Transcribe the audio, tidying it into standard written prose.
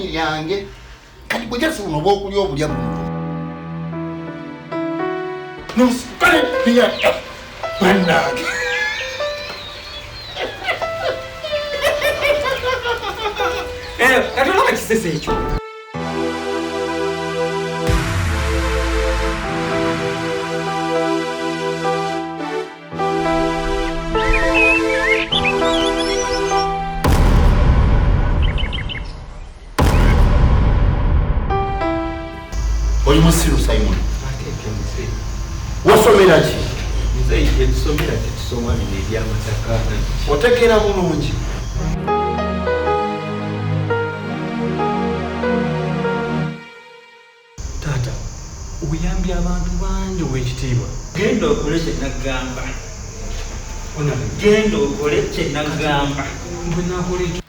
essabuni lyange kati bwe gyasibuna oba okulya obulya buno nosikale pia mannange kati olaba kisese ekyo oli musiru Simon wasomera ki nze etusomera tetusoma bino ebyamataka otegeera bulungi taata oyambye abantu bangi ow'ekitiibwa genda okole kyenagamba genda okole kyenagamba bwe nakola ekyo